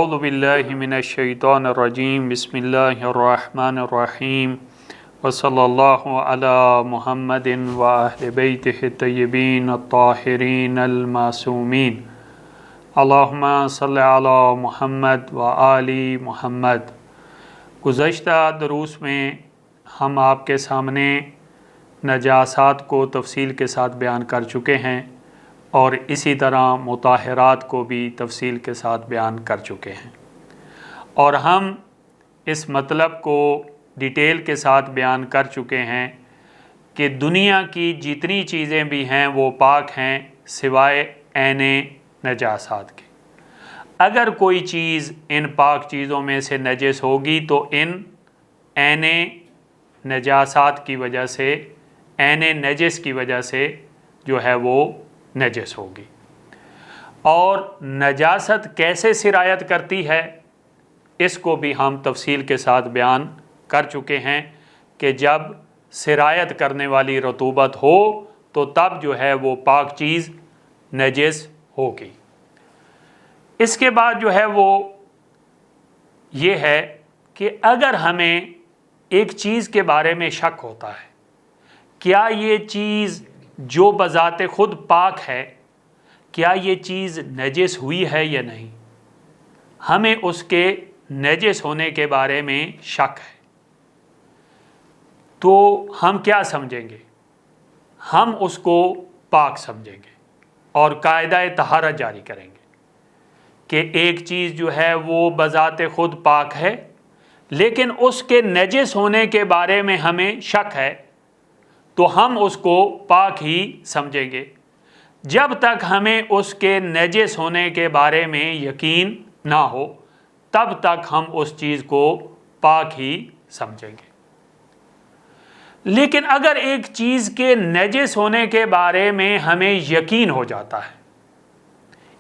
اعوذ باللہ من الشیطان الرجیم بسم اللہ الرحمن الرحیم وصلی اللہ علی محمد و اہل بیتہ الطیبین الطاہرین المعصومین اللہم صلی علی محمد و آل محمد۔ گزشتہ دروس میں ہم آپ کے سامنے نجاسات کو تفصیل کے ساتھ بیان کر چکے ہیں اور اسی طرح مطہرات کو بھی تفصیل کے ساتھ بیان کر چکے ہیں، اور ہم اس مطلب کو ڈیٹیل کے ساتھ بیان کر چکے ہیں کہ دنیا کی جتنی چیزیں بھی ہیں وہ پاک ہیں سوائے عین نجاسات کے۔ اگر کوئی چیز ان پاک چیزوں میں سے نجس ہوگی تو ان عین نجاسات کی وجہ سے، عین نجس کی وجہ سے جو ہے وہ نجس ہوگی۔ اور نجاست کیسے سرایت کرتی ہے اس کو بھی ہم تفصیل کے ساتھ بیان کر چکے ہیں کہ جب سرایت کرنے والی رطوبت ہو تو تب جو ہے وہ پاک چیز نجس ہوگی۔ اس کے بعد جو ہے وہ یہ ہے کہ اگر ہمیں ایک چیز کے بارے میں شک ہوتا ہے، کیا یہ چیز جو بذات خود پاک ہے، کیا یہ چیز نجس ہوئی ہے یا نہیں، ہمیں اس کے نجس ہونے کے بارے میں شک ہے، تو ہم کیا سمجھیں گے؟ ہم اس کو پاک سمجھیں گے اور قاعدہ طہارت جاری کریں گے کہ ایک چیز جو ہے وہ بذات خود پاک ہے لیکن اس کے نجس ہونے کے بارے میں ہمیں شک ہے، تو ہم اس کو پاک ہی سمجھیں گے جب تک ہمیں اس کے نجس ہونے کے بارے میں یقین نہ ہو، تب تک ہم اس چیز کو پاک ہی سمجھیں گے۔ لیکن اگر ایک چیز کے نجس ہونے کے بارے میں ہمیں یقین ہو جاتا ہے،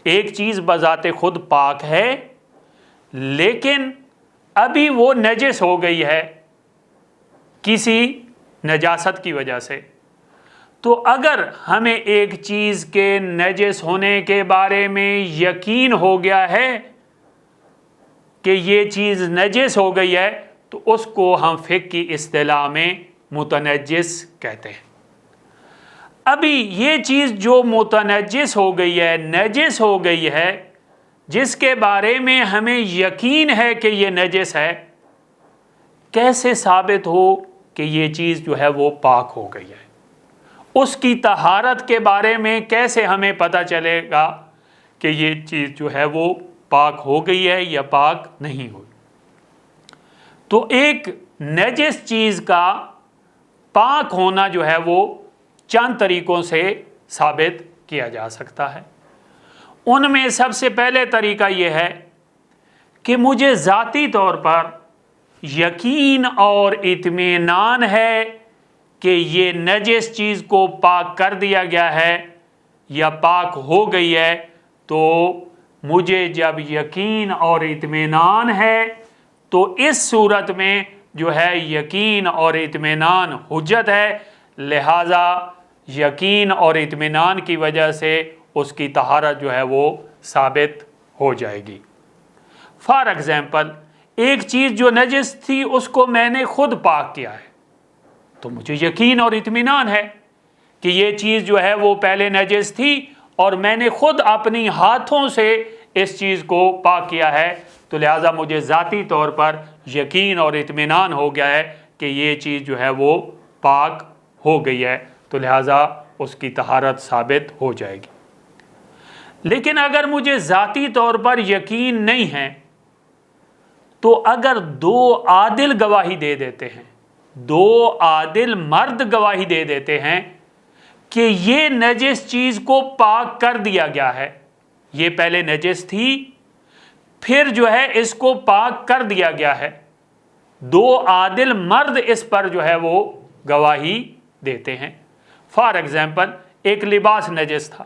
ایک چیز بذات خود پاک ہے لیکن ابھی وہ نجس ہو گئی ہے کسی نجاست کی وجہ سے، تو اگر ہمیں ایک چیز کے نجس ہونے کے بارے میں یقین ہو گیا ہے کہ یہ چیز نجس ہو گئی ہے تو اس کو ہم فقہ کی اصطلاح میں متنجس کہتے ہیں۔ ابھی یہ چیز جو متنجس ہو گئی ہے، نجس ہو گئی ہے، جس کے بارے میں ہمیں یقین ہے کہ یہ نجس ہے، کیسے ثابت ہو کہ یہ چیز جو ہے وہ پاک ہو گئی ہے؟ اس کی طہارت کے بارے میں کیسے ہمیں پتہ چلے گا کہ یہ چیز جو ہے وہ پاک ہو گئی ہے یا پاک نہیں ہوئی؟ تو ایک نجس چیز کا پاک ہونا جو ہے وہ چند طریقوں سے ثابت کیا جا سکتا ہے۔ ان میں سب سے پہلے طریقہ یہ ہے کہ مجھے ذاتی طور پر یقین اور اطمینان ہے کہ یہ نجس چیز کو پاک کر دیا گیا ہے یا پاک ہو گئی ہے، تو مجھے جب یقین اور اطمینان ہے تو اس صورت میں جو ہے یقین اور اطمینان حجت ہے، لہٰذا یقین اور اطمینان کی وجہ سے اس کی طہارت جو ہے وہ ثابت ہو جائے گی۔ فار ایگزامپل، ایک چیز جو نجس تھی اس کو میں نے خود پاک کیا ہے، تو مجھے یقین اور اطمینان ہے کہ یہ چیز جو ہے وہ پہلے نجس تھی اور میں نے خود اپنی ہاتھوں سے اس چیز کو پاک کیا ہے، تو لہٰذا مجھے ذاتی طور پر یقین اور اطمینان ہو گیا ہے کہ یہ چیز جو ہے وہ پاک ہو گئی ہے، تو لہٰذا اس کی طہارت ثابت ہو جائے گی۔ لیکن اگر مجھے ذاتی طور پر یقین نہیں ہے تو اگر دو عادل گواہی دے دیتے ہیں، دو عادل مرد گواہی دے دیتے ہیں کہ یہ نجس چیز کو پاک کر دیا گیا ہے، یہ پہلے نجس تھی پھر جو ہے اس کو پاک کر دیا گیا ہے، دو عادل مرد اس پر جو ہے وہ گواہی دیتے ہیں۔ فار ایگزامپل، ایک لباس نجس تھا،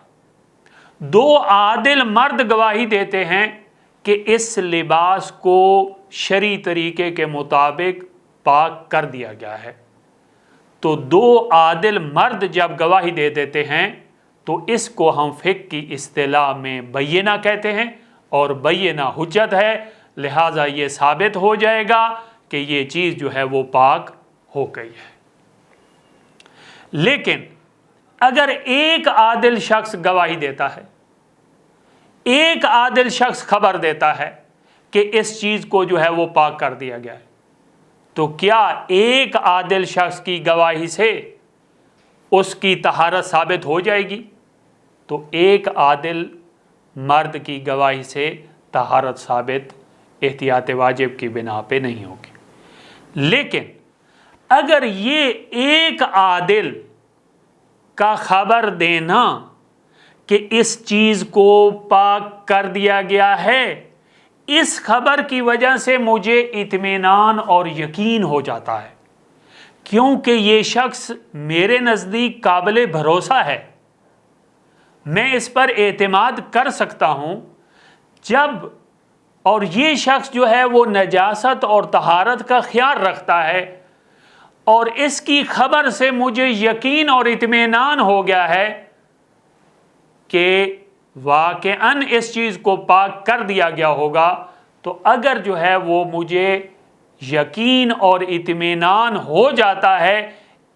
دو عادل مرد گواہی دیتے ہیں کہ اس لباس کو شرعی طریقے کے مطابق پاک کر دیا گیا ہے، تو دو عادل مرد جب گواہی دے دیتے ہیں تو اس کو ہم فقہ کی اصطلاح میں بینہ کہتے ہیں اور بینہ حجت ہے، لہٰذا یہ ثابت ہو جائے گا کہ یہ چیز جو ہے وہ پاک ہو گئی ہے۔ لیکن اگر ایک عادل شخص گواہی دیتا ہے، ایک عادل شخص خبر دیتا ہے کہ اس چیز کو جو ہے وہ پاک کر دیا گیا ہے، تو کیا ایک عادل شخص کی گواہی سے اس کی طہارت ثابت ہو جائے گی؟ تو ایک عادل مرد کی گواہی سے طہارت ثابت احتیاط واجب کی بنا پہ نہیں ہوگی۔ لیکن اگر یہ ایک عادل کا خبر دینا کہ اس چیز کو پاک کر دیا گیا ہے، اس خبر کی وجہ سے مجھے اطمینان اور یقین ہو جاتا ہے، کیونکہ یہ شخص میرے نزدیک قابل بھروسہ ہے، میں اس پر اعتماد کر سکتا ہوں، اور یہ شخص جو ہے وہ نجاست اور طہارت کا خیال رکھتا ہے، اور اس کی خبر سے مجھے یقین اور اطمینان ہو گیا ہے کہ واقعاً اس چیز کو پاک کر دیا گیا ہوگا، تو اگر جو ہے وہ مجھے یقین اور اطمینان ہو جاتا ہے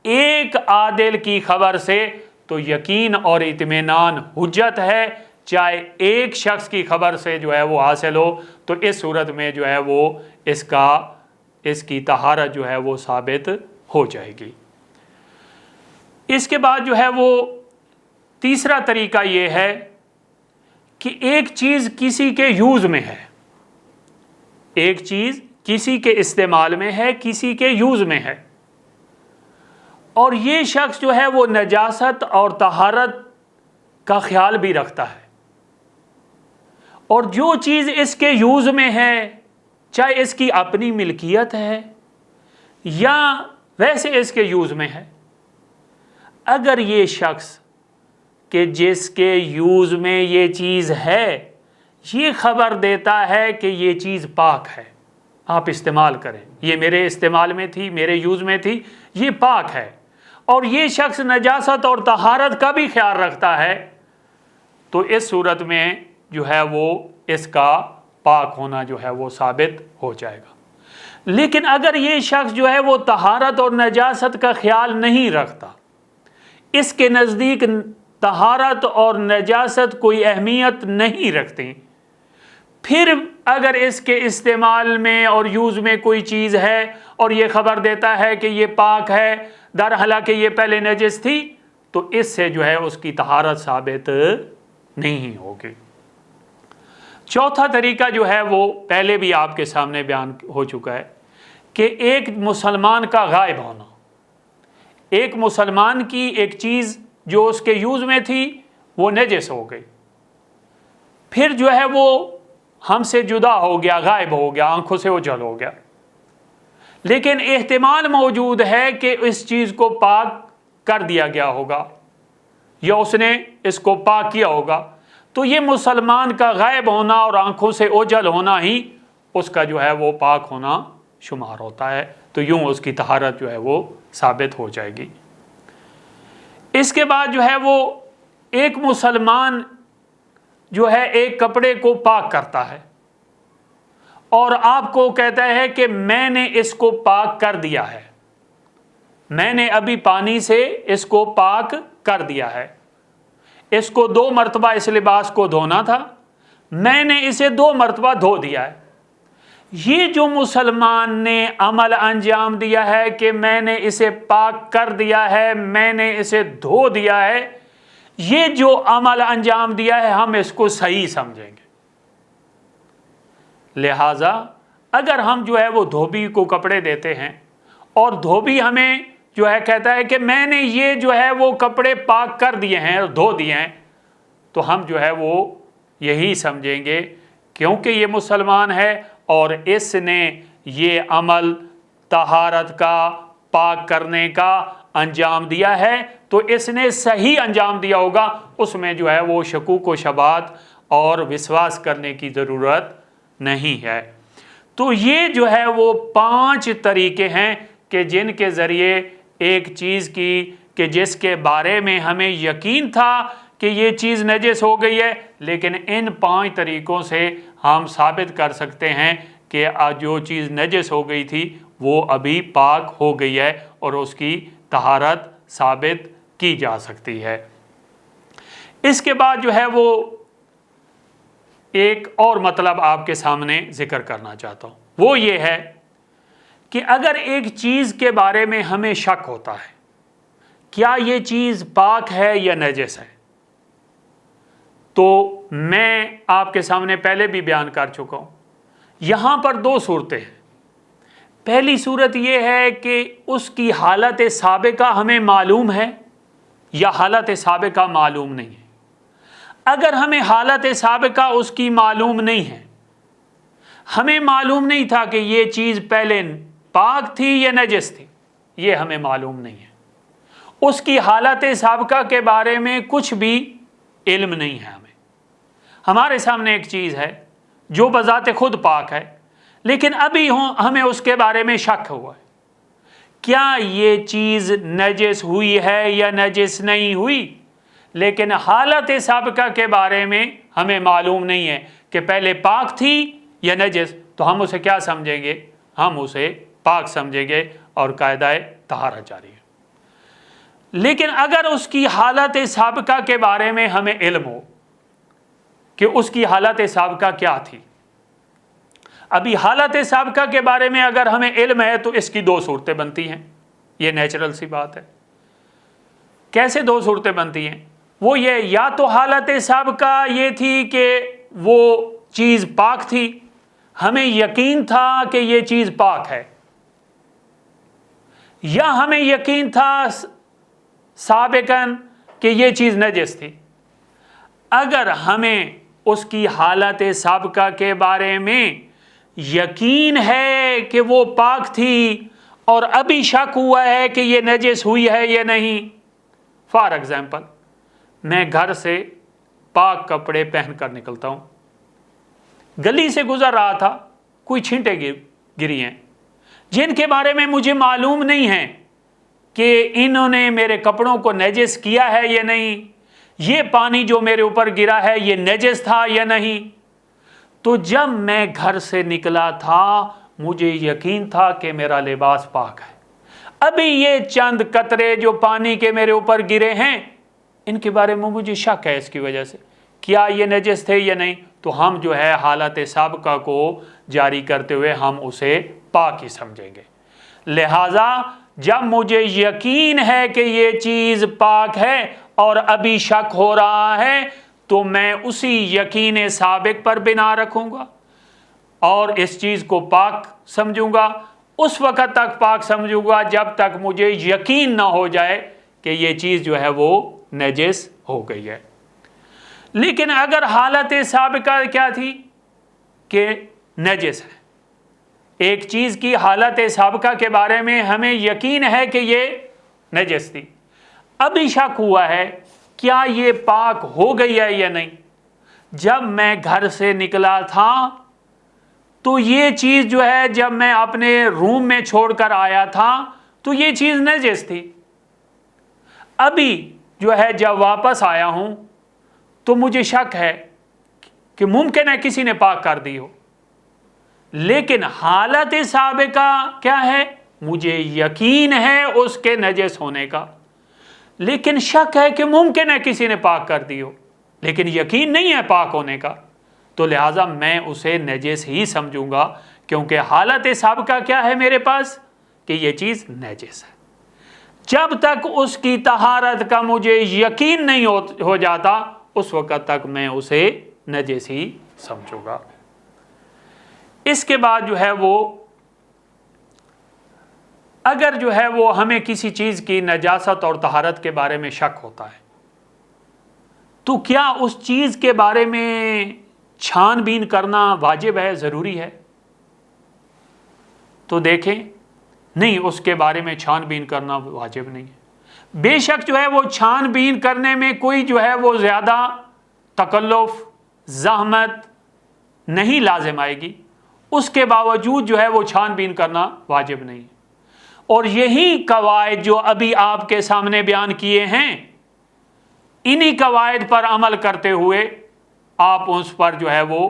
ایک عادل کی خبر سے، تو یقین اور اطمینان حجت ہے، چاہے ایک شخص کی خبر سے جو ہے وہ حاصل ہو، تو اس صورت میں جو ہے وہ اس کی طہارت جو ہے وہ ثابت ہو جائے گی۔ اس کے بعد جو ہے وہ تیسرا طریقہ یہ ہے کہ ایک چیز کسی کے یوز میں ہے، ایک چیز کسی کے استعمال میں ہے، کسی کے یوز میں ہے، اور یہ شخص جو ہے وہ نجاست اور طہارت کا خیال بھی رکھتا ہے، اور جو چیز اس کے یوز میں ہے، چاہے اس کی اپنی ملکیت ہے یا ویسے اس کے یوز میں ہے، اگر یہ شخص کہ جس کے یوز میں یہ چیز ہے یہ خبر دیتا ہے کہ یہ چیز پاک ہے، آپ استعمال کریں، یہ میرے استعمال میں تھی، میرے یوز میں تھی، یہ پاک ہے، اور یہ شخص نجاست اور طہارت کا بھی خیال رکھتا ہے، تو اس صورت میں جو ہے وہ اس کا پاک ہونا جو ہے وہ ثابت ہو جائے گا۔ لیکن اگر یہ شخص جو ہے وہ طہارت اور نجاست کا خیال نہیں رکھتا، اس کے نزدیک طہارت اور نجاست کوئی اہمیت نہیں رکھتے، پھر اگر اس کے استعمال میں اور یوز میں کوئی چیز ہے اور یہ خبر دیتا ہے کہ یہ پاک ہے، در حالانکہ یہ پہلے نجس تھی، تو اس سے جو ہے اس کی طہارت ثابت نہیں ہوگی۔ چوتھا طریقہ جو ہے وہ پہلے بھی آپ کے سامنے بیان ہو چکا ہے کہ ایک مسلمان کا غائب ہونا، ایک مسلمان کی ایک چیز جو اس کے یوز میں تھی وہ نجس ہو گئی، پھر جو ہے وہ ہم سے جدا ہو گیا، غائب ہو گیا، آنکھوں سے اوجھل ہو گیا، لیکن احتمال موجود ہے کہ اس چیز کو پاک کر دیا گیا ہوگا یا اس نے اس کو پاک کیا ہوگا، تو یہ مسلمان کا غائب ہونا اور آنکھوں سے اوجھل ہونا ہی اس کا جو ہے وہ پاک ہونا شمار ہوتا ہے، تو یوں اس کی طہارت جو ہے وہ ثابت ہو جائے گی۔ اس کے بعد جو ہے وہ ایک مسلمان جو ہے ایک کپڑے کو پاک کرتا ہے اور آپ کو کہتا ہے کہ میں نے اس کو پاک کر دیا ہے، میں نے ابھی پانی سے اس کو پاک کر دیا ہے، اس کو 2 مرتبہ اس لباس کو دھونا تھا، میں نے اسے 2 مرتبہ دھو دیا ہے۔ یہ جو مسلمان نے عمل انجام دیا ہے کہ میں نے اسے پاک کر دیا ہے، میں نے اسے دھو دیا ہے، یہ جو عمل انجام دیا ہے ہم اس کو صحیح سمجھیں گے۔ لہٰذا اگر ہم جو ہے وہ دھوبی کو کپڑے دیتے ہیں اور دھوبی ہمیں جو ہے کہتا ہے کہ میں نے یہ جو ہے وہ کپڑے پاک کر دیے ہیں اور دھو دیے ہیں، تو ہم جو ہے وہ یہی سمجھیں گے کیونکہ یہ مسلمان ہے اور اس نے یہ عمل طہارت کا، پاک کرنے کا انجام دیا ہے، تو اس نے صحیح انجام دیا ہوگا، اس میں جو ہے وہ شکوک و شبہات اور وسواس کرنے کی ضرورت نہیں ہے۔ تو یہ جو ہے وہ 5 طریقے ہیں کہ جن کے ذریعے ایک چیز کی کہ جس کے بارے میں ہمیں یقین تھا کہ یہ چیز نجس ہو گئی ہے، لیکن ان 5 طریقوں سے ہم ثابت کر سکتے ہیں کہ جو چیز نجس ہو گئی تھی وہ ابھی پاک ہو گئی ہے اور اس کی طہارت ثابت کی جا سکتی ہے۔ اس کے بعد جو ہے وہ ایک اور مطلب آپ کے سامنے ذکر کرنا چاہتا ہوں، وہ یہ ہے کہ اگر ایک چیز کے بارے میں ہمیں شک ہوتا ہے کیا یہ چیز پاک ہے یا نجس ہے، تو میں آپ کے سامنے پہلے بھی بیان کر چکا ہوں، یہاں پر 2 صورتیں ہیں۔ پہلی صورت یہ ہے کہ اس کی حالت سابقہ ہمیں معلوم ہے یا حالت سابقہ معلوم نہیں ہے۔ اگر ہمیں حالت سابقہ اس کی معلوم نہیں ہے، ہمیں معلوم نہیں تھا کہ یہ چیز پہلے پاک تھی یا نجس تھی، یہ ہمیں معلوم نہیں ہے، اس کی حالت سابقہ کے بارے میں کچھ بھی علم نہیں ہے ہمارے سامنے ایک چیز ہے جو بذات خود پاک ہے، لیکن ابھی ہمیں اس کے بارے میں شک ہوا ہے، کیا یہ چیز نجس ہوئی ہے یا نجس نہیں ہوئی، لیکن حالت سابقہ کے بارے میں ہمیں معلوم نہیں ہے کہ پہلے پاک تھی یا نجس، تو ہم اسے کیا سمجھیں گے؟ ہم اسے پاک سمجھیں گے اور قاعدہ طہارت جاری ہے۔ لیکن اگر اس کی حالت سابقہ کے بارے میں ہمیں علم ہو کہ اس کی حالت سابقہ کیا تھی، ابھی حالت سابقہ کے بارے میں اگر ہمیں علم ہے تو اس کی 2 صورتیں بنتی ہیں، یہ نیچرل سی بات ہے۔ کیسے 2 صورتیں بنتی ہیں؟ وہ یہ، یا تو حالت سابقہ یہ تھی کہ وہ چیز پاک تھی، ہمیں یقین تھا کہ یہ چیز پاک ہے، یا ہمیں یقین تھا سابقاً کہ یہ چیز نجس تھی۔ اگر ہمیں اس کی حالت سابقہ کے بارے میں یقین ہے کہ وہ پاک تھی اور ابھی شک ہوا ہے کہ یہ نجس ہوئی ہے یا نہیں، فار ایگزامپل میں گھر سے پاک کپڑے پہن کر نکلتا ہوں، گلی سے گزر رہا تھا، کوئی چھینٹیں گری ہیں جن کے بارے میں مجھے معلوم نہیں ہے کہ انہوں نے میرے کپڑوں کو نجس کیا ہے یا نہیں، یہ پانی جو میرے اوپر گرا ہے یہ نجس تھا یا نہیں۔ تو جب میں گھر سے نکلا تھا مجھے یقین تھا کہ میرا لباس پاک ہے، ابھی یہ چند قطرے جو پانی کے میرے اوپر گرے ہیں ان کے بارے میں مجھے شک ہے، اس کی وجہ سے کیا یہ نجس تھے یا نہیں، تو ہم جو ہے حالت سابقہ کو جاری کرتے ہوئے ہم اسے پاک ہی سمجھیں گے۔ لہٰذا جب مجھے یقین ہے کہ یہ چیز پاک ہے اور ابھی شک ہو رہا ہے تو میں اسی یقین سابق پر بنا رکھوں گا اور اس چیز کو پاک سمجھوں گا، اس وقت تک پاک سمجھوں گا جب تک مجھے یقین نہ ہو جائے کہ یہ چیز جو ہے وہ نجس ہو گئی ہے۔ لیکن اگر حالت سابقہ کیا تھی کہ نجس ہے، ایک چیز کی حالت سابقہ کے بارے میں ہمیں یقین ہے کہ یہ نجس تھی، ابھی شک ہوا ہے کیا یہ پاک ہو گئی ہے یا نہیں، جب میں گھر سے نکلا تھا تو یہ چیز جو ہے جب میں اپنے روم میں چھوڑ کر آیا تھا تو یہ چیز نجس تھی، ابھی جو ہے جب واپس آیا ہوں تو مجھے شک ہے کہ ممکن ہے کسی نے پاک کر دی ہو، لیکن حالت سابقہ کیا ہے؟ مجھے یقین ہے اس کے نجس ہونے کا، لیکن شک ہے کہ ممکن ہے کسی نے پاک کر دی ہو، لیکن یقین نہیں ہے پاک ہونے کا، تو لہٰذا میں اسے نجس ہی سمجھوں گا، کیونکہ حالت سابقہ کیا ہے میرے پاس کہ یہ چیز نجس ہے۔ جب تک اس کی طہارت کا مجھے یقین نہیں ہو جاتا اس وقت تک میں اسے نجس ہی سمجھوں گا۔ اس کے بعد جو ہے وہ اگر جو ہے وہ ہمیں کسی چیز کی نجاست اور طہارت کے بارے میں شک ہوتا ہے تو کیا اس چیز کے بارے میں چھان بین کرنا واجب ہے، ضروری ہے؟ تو دیکھیں نہیں، اس کے بارے میں چھان بین کرنا واجب نہیں ہے۔ بے شک جو ہے وہ چھان بین کرنے میں کوئی جو ہے وہ زیادہ تکلف زحمت نہیں لازم آئے گی، اس کے باوجود جو ہے وہ چھان بین کرنا واجب نہیں ہے۔ اور یہی قواعد جو ابھی آپ کے سامنے بیان کیے ہیں انہی قواعد پر عمل کرتے ہوئے آپ اس پر جو ہے وہ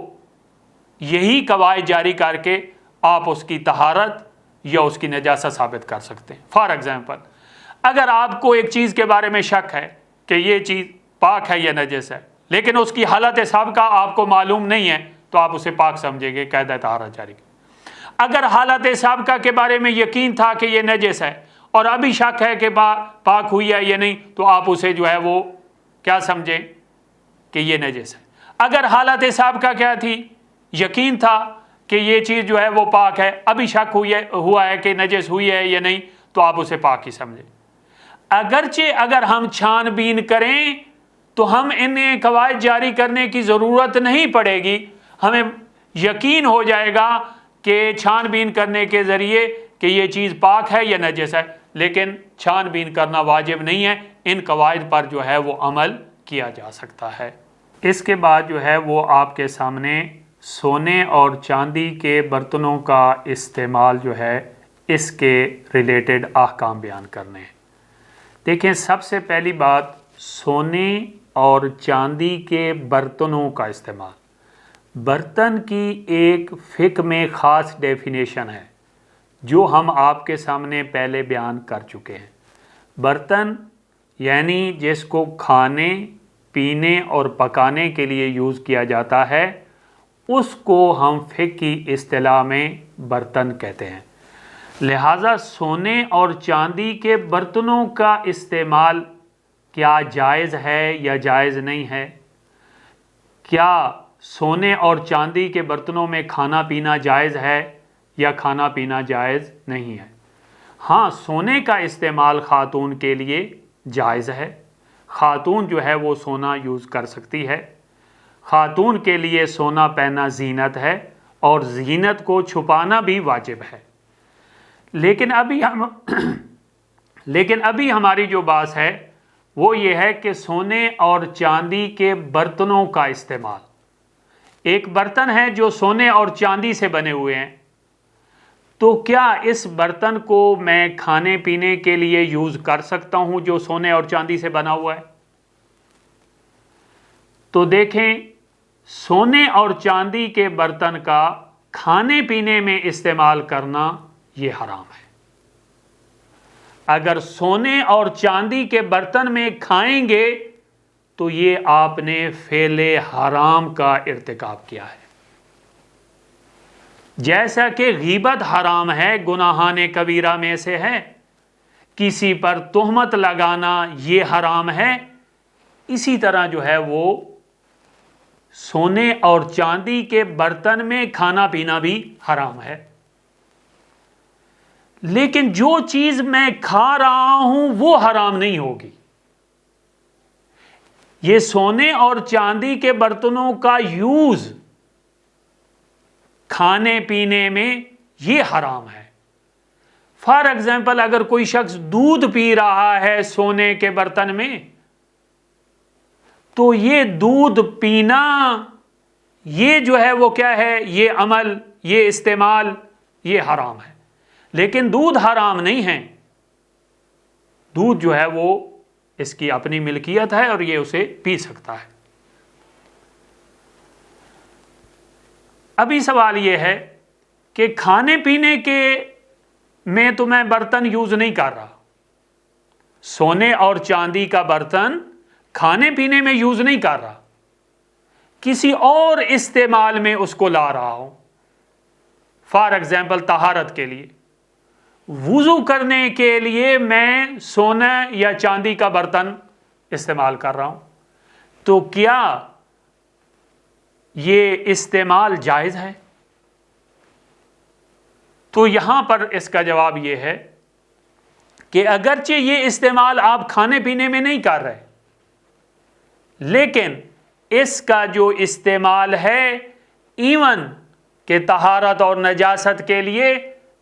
یہی قواعد جاری کر کے آپ اس کی طہارت یا اس کی نجاست ثابت کر سکتے ہیں۔ فار ایگزامپل، اگر آپ کو ایک چیز کے بارے میں شک ہے کہ یہ چیز پاک ہے یا نجس ہے، لیکن اس کی حالت سابقہ آپ کو معلوم نہیں ہے، تو آپ اسے پاک سمجھیں گے، قاعدہ طہارت جاری کریں۔ اگر حالت سابقہ کے بارے میں یقین تھا کہ یہ نجس ہے اور ابھی شک ہے کہ پاک ہوئی ہے یا نہیں، تو آپ اسے جو ہے وہ کیا سمجھیں کہ یہ نجس ہے۔ اگر حالت سابقہ کیا تھی؟ یقین تھا کہ یہ چیز جو ہے وہ پاک ہے، ابھی شک ہوا ہے کہ نجس ہوئی ہے یا نہیں، تو آپ اسے پاک ہی سمجھیں۔ اگرچہ اگر ہم چھان بین کریں تو ہم انہیں قواعد جاری کرنے کی ضرورت نہیں پڑے گی، ہمیں یقین ہو جائے گا کہ چھان بین کرنے کے ذریعے کہ یہ چیز پاک ہے یا نجس ہے، لیکن چھان بین کرنا واجب نہیں ہے، ان قواعد پر جو ہے وہ عمل کیا جا سکتا ہے۔ اس کے بعد جو ہے وہ آپ کے سامنے سونے اور چاندی کے برتنوں کا استعمال جو ہے اس کے ریلیٹڈ احکام بیان کرنے ہیں۔ دیکھیں، سب سے پہلی بات، سونے اور چاندی کے برتنوں کا استعمال۔ برتن کی ایک فقہ میں خاص ڈیفینیشن ہے جو ہم آپ کے سامنے پہلے بیان کر چکے ہیں۔ برتن یعنی جس کو کھانے، پینے اور پکانے کے لیے یوز کیا جاتا ہے، اس کو ہم فقہ کی اصطلاح میں برتن کہتے ہیں۔ لہٰذا سونے اور چاندی کے برتنوں کا استعمال کیا جائز ہے یا جائز نہیں ہے؟ کیا سونے اور چاندی کے برتنوں میں کھانا پینا جائز ہے یا کھانا پینا جائز نہیں ہے؟ ہاں، سونے کا استعمال خاتون کے لیے جائز ہے۔ خاتون جو ہے وہ سونا یوز کر سکتی ہے۔ خاتون کے لیے سونا پہننا زینت ہے اور زینت کو چھپانا بھی واجب ہے۔ لیکن ابھی ہماری جو بات ہے وہ یہ ہے کہ سونے اور چاندی کے برتنوں کا استعمال۔ ایک برتن ہے جو سونے اور چاندی سے بنے ہوئے ہیں، تو کیا اس برتن کو میں کھانے پینے کے لیے یوز کر سکتا ہوں جو سونے اور چاندی سے بنا ہوا ہے؟ تو دیکھیں، سونے اور چاندی کے برتن کا کھانے پینے میں استعمال کرنا یہ حرام ہے۔ اگر سونے اور چاندی کے برتن میں کھائیں گے تو یہ آپ نے فعل حرام کا ارتکاب کیا ہے۔ جیسا کہ غیبت حرام ہے، گناہان کبیرہ میں سے ہے، کسی پر تہمت لگانا یہ حرام ہے، اسی طرح جو ہے وہ سونے اور چاندی کے برتن میں کھانا پینا بھی حرام ہے۔ لیکن جو چیز میں کھا رہا ہوں وہ حرام نہیں ہوگی۔ یہ سونے اور چاندی کے برتنوں کا یوز کھانے پینے میں یہ حرام ہے۔ فار ایگزامپل، اگر کوئی شخص دودھ پی رہا ہے سونے کے برتن میں، تو یہ دودھ پینا یہ جو ہے وہ کیا ہے؟ یہ عمل، یہ استعمال، یہ حرام ہے۔ لیکن دودھ حرام نہیں ہے، دودھ جو ہے وہ اس کی اپنی ملکیت ہے اور یہ اسے پی سکتا ہے۔ ابھی سوال یہ ہے کہ کھانے پینے کے میں تو میں برتن یوز نہیں کر رہا، سونے اور چاندی کا برتن کھانے پینے میں یوز نہیں کر رہا، کسی اور استعمال میں اس کو لا رہا ہوں۔ فار ایگزامپل، طہارت کے لیے، وضو کرنے کے لیے میں سونا یا چاندی کا برتن استعمال کر رہا ہوں، تو کیا یہ استعمال جائز ہے؟ تو یہاں پر اس کا جواب یہ ہے کہ اگرچہ یہ استعمال آپ کھانے پینے میں نہیں کر رہے، لیکن اس کا جو استعمال ہے ایون کہ طہارت اور نجاست کے لیے،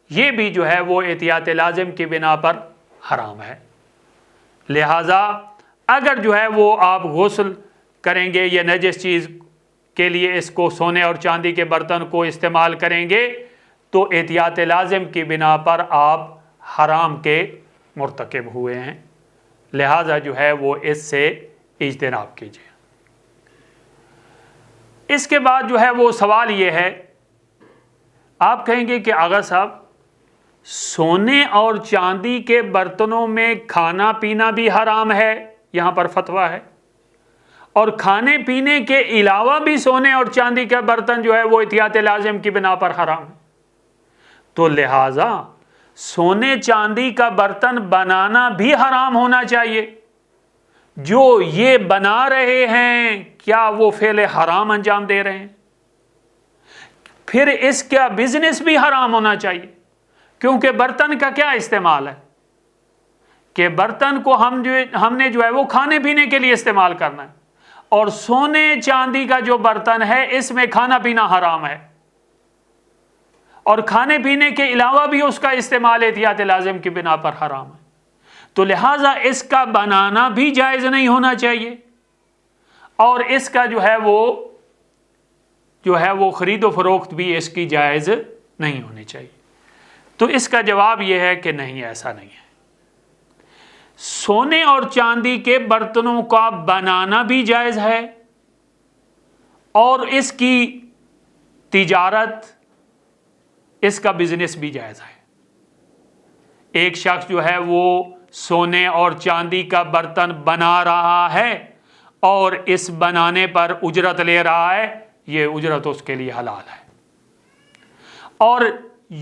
یہ بھی جو ہے وہ احتیاط لازم کی بنا پر حرام ہے۔ لہٰذا اگر جو ہے وہ آپ غسل کریں گے یا نجس چیز کے لیے اس کو سونے اور چاندی کے برتن کو استعمال کریں گے تو احتیاط لازم کی بنا پر آپ حرام کے مرتکب ہوئے ہیں، لہٰذا جو ہے وہ اس سے اجتناب کیجیے۔ اس کے بعد جو ہے وہ سوال یہ ہے، آپ کہیں گے کہ آغا صاحب سونے اور چاندی کے برتنوں میں کھانا پینا بھی حرام ہے، یہاں پر فتویٰ ہے، اور کھانے پینے کے علاوہ بھی سونے اور چاندی کا برتن جو ہے وہ احتیاط لازم کی بنا پر حرام ہے، تو لہٰذا سونے چاندی کا برتن بنانا بھی حرام ہونا چاہیے۔ جو یہ بنا رہے ہیں کیا وہ فعل حرام انجام دے رہے ہیں؟ پھر اس کا بزنس بھی حرام ہونا چاہیے، کیونکہ برتن کا کیا استعمال ہے کہ برتن کو ہم نے جو ہے وہ کھانے پینے کے لیے استعمال کرنا ہے، اور سونے چاندی کا جو برتن ہے اس میں کھانا پینا حرام ہے، اور کھانے پینے کے علاوہ بھی اس کا استعمال احتیاط لازم کی بنا پر حرام ہے، تو لہٰذا اس کا بنانا بھی جائز نہیں ہونا چاہیے، اور اس کا جو ہے وہ خرید و فروخت بھی اس کی جائز نہیں ہونی چاہیے۔ تو اس کا جواب یہ ہے کہ نہیں، ایسا نہیں ہے۔ سونے اور چاندی کے برتنوں کا بنانا بھی جائز ہے، اور اس کی تجارت، اس کا بزنس بھی جائز ہے۔ ایک شخص جو ہے وہ سونے اور چاندی کا برتن بنا رہا ہے اور اس بنانے پر اجرت لے رہا ہے، یہ اجرت اس کے لیے حلال ہے، اور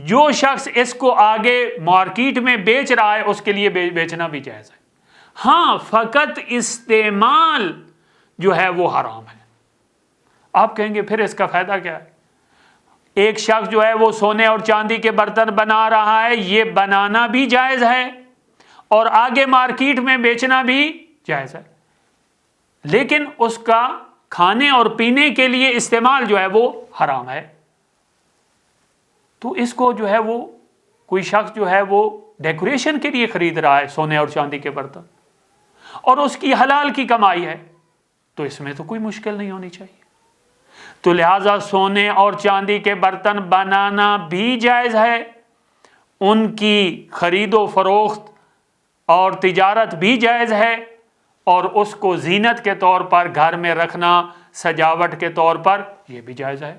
جو شخص اس کو آگے مارکیٹ میں بیچ رہا ہے اس کے لیے بیچنا بھی جائز ہے۔ ہاں، فقط استعمال جو ہے وہ حرام ہے۔ آپ کہیں گے پھر اس کا فائدہ کیا ہے؟ ایک شخص جو ہے وہ سونے اور چاندی کے برتن بنا رہا ہے، یہ بنانا بھی جائز ہے اور آگے مارکیٹ میں بیچنا بھی جائز ہے، لیکن اس کا کھانے اور پینے کے لیے استعمال جو ہے وہ حرام ہے۔ تو اس کو جو ہے وہ کوئی شخص جو ہے وہ ڈیکوریشن کے لیے خرید رہا ہے سونے اور چاندی کے برتن، اور اس کی حلال کی کمائی ہے، تو اس میں تو کوئی مشکل نہیں ہونی چاہیے۔ تو لہٰذا سونے اور چاندی کے برتن بنانا بھی جائز ہے، ان کی خرید و فروخت اور تجارت بھی جائز ہے، اور اس کو زینت کے طور پر گھر میں رکھنا، سجاوٹ کے طور پر، یہ بھی جائز ہے،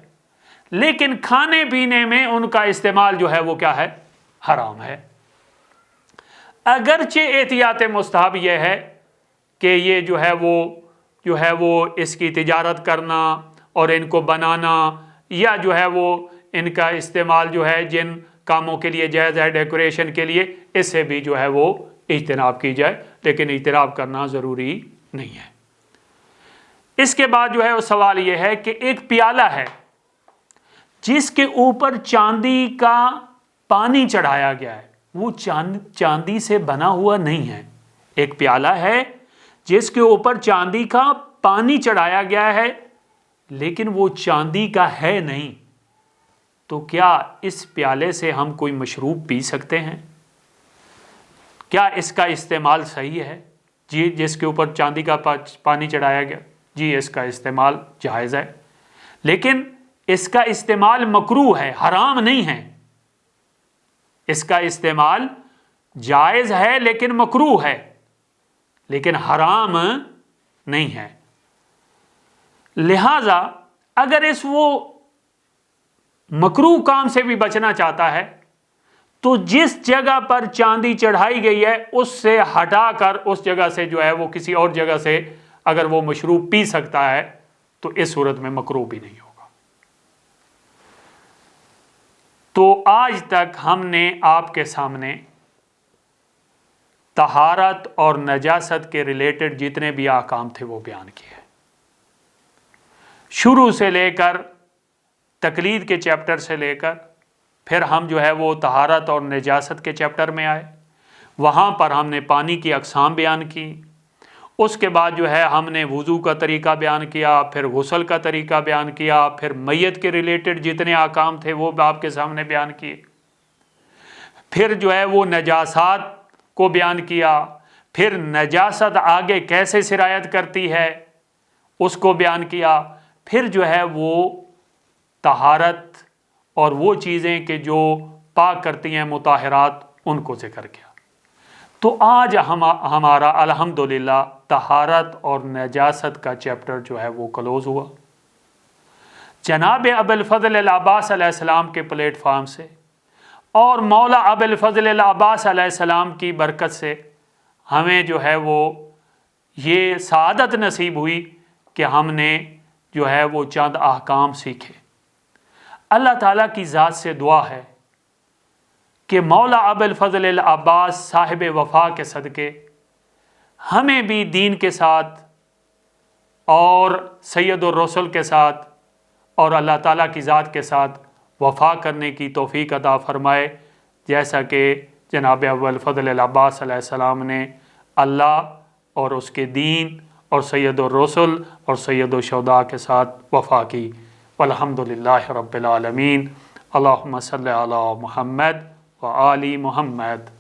لیکن کھانے پینے میں ان کا استعمال جو ہے وہ کیا ہے؟ حرام ہے۔ اگرچہ احتیاط مستحب یہ ہے کہ یہ جو ہے وہ اس کی تجارت کرنا اور ان کو بنانا، یا جو ہے وہ ان کا استعمال جو ہے جن کاموں کے لیے جائز ہے، ڈیکوریشن کے لیے، اس سے بھی جو ہے وہ اجتناب کی جائے، لیکن اجتناب کرنا ضروری نہیں ہے۔ اس کے بعد جو ہے وہ سوال یہ ہے کہ ایک پیالہ ہے جس کے اوپر چاندی کا پانی چڑھایا گیا ہے، وہ چاندی سے بنا ہوا نہیں ہے۔ ایک پیالہ ہے جس کے اوپر چاندی کا پانی چڑھایا گیا ہے، لیکن وہ چاندی کا ہے نہیں، تو کیا اس پیالے سے ہم کوئی مشروب پی سکتے ہیں؟ کیا اس کا استعمال صحیح ہے؟ جی، جس کے اوپر چاندی کا پانی چڑھایا گیا، جی اس کا استعمال جائز ہے، لیکن اس کا استعمال مکروہ ہے، حرام نہیں ہے۔ اس کا استعمال جائز ہے لیکن مکروہ ہے، لیکن حرام نہیں ہے۔ لہذا اگر وہ مکروہ کام سے بھی بچنا چاہتا ہے تو جس جگہ پر چاندی چڑھائی گئی ہے اس سے ہٹا کر اس جگہ سے جو ہے وہ کسی اور جگہ سے اگر وہ مشروب پی سکتا ہے تو اس صورت میں مکروہ بھی نہیں ہوگا۔ تو آج تک ہم نے آپ کے سامنے طہارت اور نجاست کے ریلیٹڈ جتنے بھی احکام تھے وہ بیان کیے، شروع سے لے کر تقلید کے چیپٹر سے لے کر پھر ہم جو ہے وہ طہارت اور نجاست کے چیپٹر میں آئے، وہاں پر ہم نے پانی کی اقسام بیان کی، اس کے بعد جو ہے ہم نے وضو کا طریقہ بیان کیا، پھر غسل کا طریقہ بیان کیا، پھر میت کے ریلیٹڈ جتنے احکام تھے وہ آپ کے سامنے بیان کیے، پھر جو ہے وہ نجاسات کو بیان کیا، پھر نجاست آگے کیسے سرایت کرتی ہے اس کو بیان کیا، پھر جو ہے وہ طہارت اور وہ چیزیں کہ جو پاک کرتی ہیں مطہرات، ان کو ذکر کیا۔ تو آج ہمارا الحمدللہ طہارت اور نجاست کا چیپٹر جو ہے وہ کلوز ہوا۔ جناب ابو الفضل العباس علیہ السلام کے پلیٹ فارم سے اور مولا ابو الفضل العباس علیہ السلام کی برکت سے ہمیں جو ہے وہ یہ سعادت نصیب ہوئی کہ ہم نے جو ہے وہ چند احکام سیکھے۔ اللہ تعالیٰ کی ذات سے دعا ہے کہ مولا ابو الفضل العباس صاحب وفا کے صدقے ہمیں بھی دین کے ساتھ اور سید الرسل کے ساتھ اور اللہ تعالیٰ کی ذات کے ساتھ وفا کرنے کی توفیق عطا فرمائے، جیسا کہ جناب ابو الفضل العباس علیہ السلام نے اللہ اور اس کے دین اور سید الرسل اور سید الشہداء کے ساتھ وفا کی۔ والحمدللہ رب العالمین۔ اللہم صلی علی محمد وآل محمد۔